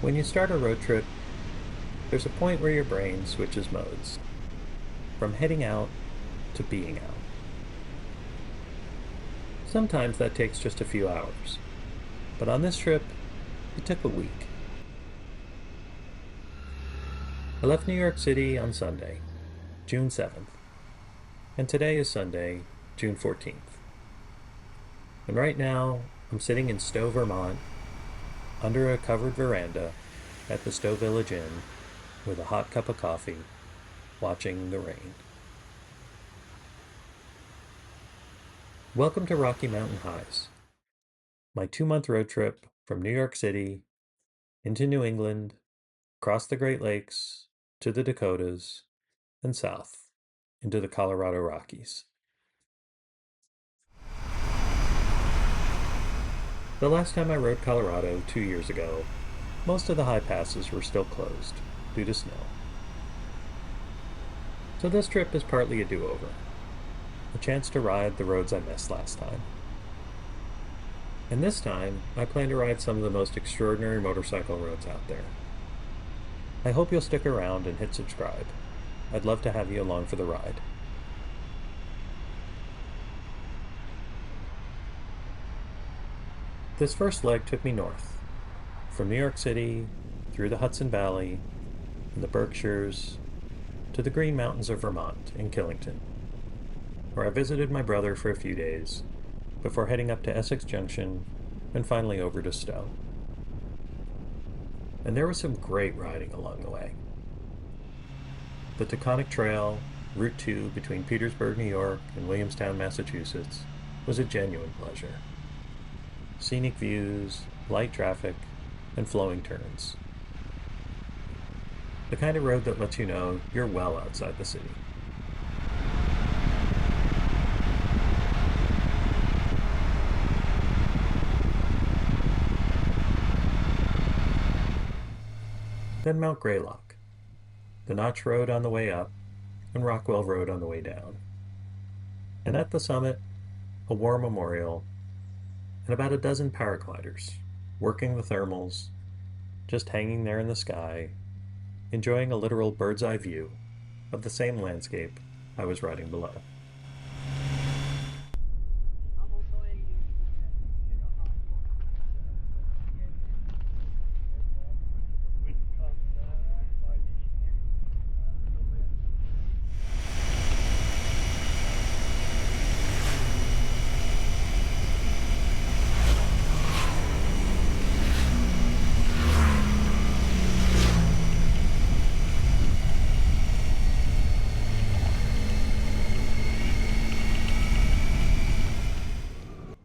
When you start a road trip, there's a point where your brain switches modes, from heading out to being out. Sometimes that takes just a few hours, but on this trip, it took a week. I left New York City on Sunday, June 7th, and today is Sunday, June 14th. And right now, I'm sitting in Stowe, Vermont, under a covered veranda at the Stowe Village Inn with a hot cup of coffee, watching the rain. Welcome to Rocky Mountain Highs, my 2-month road trip from New York City into New England, across the Great Lakes, to the Dakotas, and south into the Colorado Rockies. The last time I rode Colorado 2 years ago, most of the high passes were still closed due to snow. So this trip is partly a do-over, a chance to ride the roads I missed last time. And this time, I plan to ride some of the most extraordinary motorcycle roads out there. I hope you'll stick around and hit subscribe. I'd love to have you along for the ride. This first leg took me north, from New York City, through the Hudson Valley, and the Berkshires, to the Green Mountains of Vermont in Killington, where I visited my brother for a few days, before heading up to Essex Junction, and finally over to Stowe. And there was some great riding along the way. The Taconic Trail, Route 2 between Petersburg, New York, and Williamstown, Massachusetts, was a genuine pleasure. Scenic views, light traffic, and flowing turns. The kind of road that lets you know you're well outside the city. Then Mount Greylock, the Notch Road on the way up, and Rockwell Road on the way down. And at the summit, a war memorial, and about a dozen paragliders, working the thermals, just hanging there in the sky, enjoying a literal bird's eye view of the same landscape I was riding below.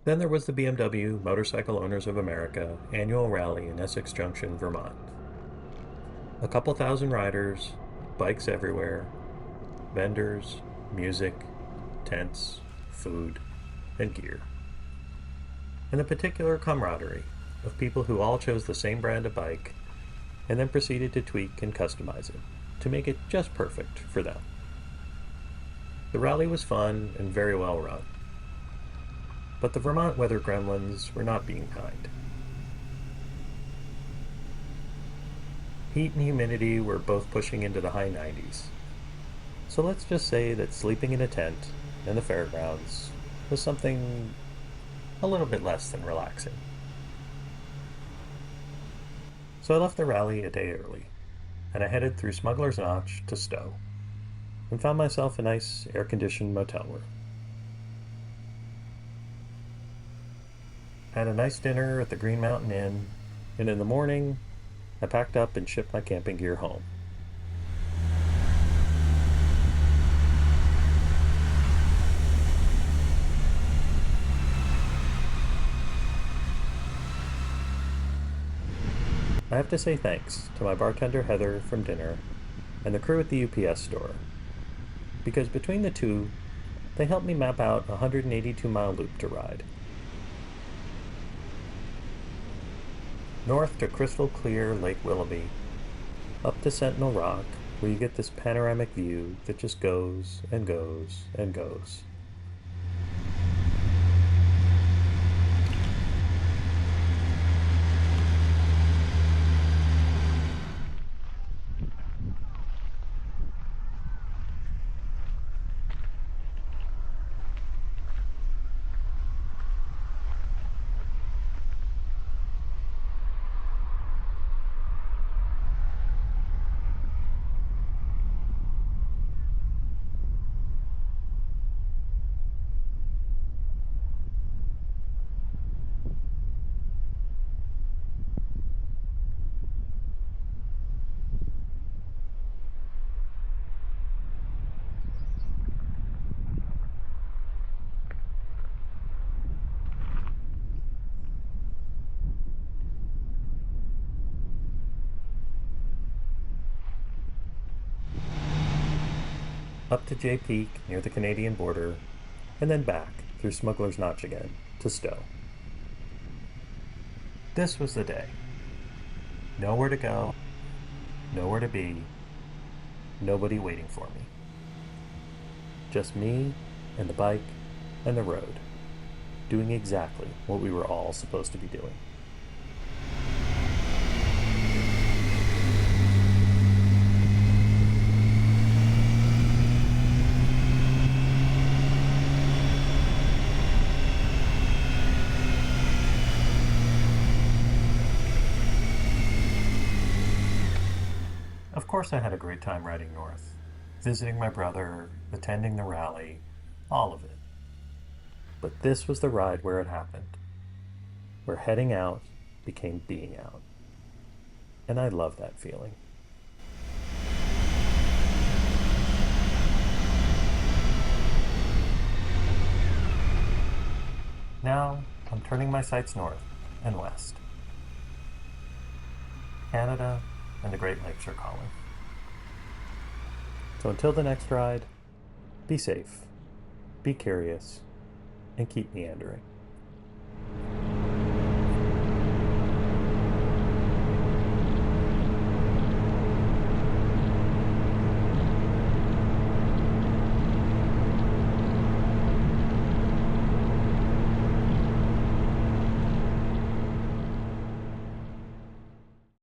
Then there was the BMW Motorcycle Owners of America annual rally in Essex Junction, Vermont. A couple thousand riders, bikes everywhere, vendors, music, tents, food, and gear. And the particular camaraderie of people who all chose the same brand of bike and then proceeded to tweak and customize it to make it just perfect for them. The rally was fun and very well run. But the Vermont weather gremlins were not being kind. Heat and humidity were both pushing into the high 90s. So let's just say that sleeping in a tent in the fairgrounds was something a little bit less than relaxing. So I left the rally a day early, and I headed through Smuggler's Notch to Stowe, and found myself a nice air-conditioned motel room. Had a nice dinner at the Green Mountain Inn, and in the morning, I packed up and shipped my camping gear home. I have to say thanks to my bartender Heather from dinner and the crew at the UPS store, because between the two, they helped me map out a 182-mile loop to ride. North to crystal clear Lake Willoughby, up to Sentinel Rock, where you get this panoramic view that just goes and goes and goes. up to Jay Peak near the Canadian border, and then back through Smuggler's Notch again to Stowe. This was the day. Nowhere to go, nowhere to be, nobody waiting for me. Just me and the bike and the road, doing exactly what we were all supposed to be doing. Of course I had a great time riding north, visiting my brother, attending the rally, all of it. But this was the ride where it happened, where heading out became being out. And I love that feeling. Now I'm turning my sights north and west. Canada and the Great Lakes are calling. So until the next ride, be safe, be curious, and keep meandering.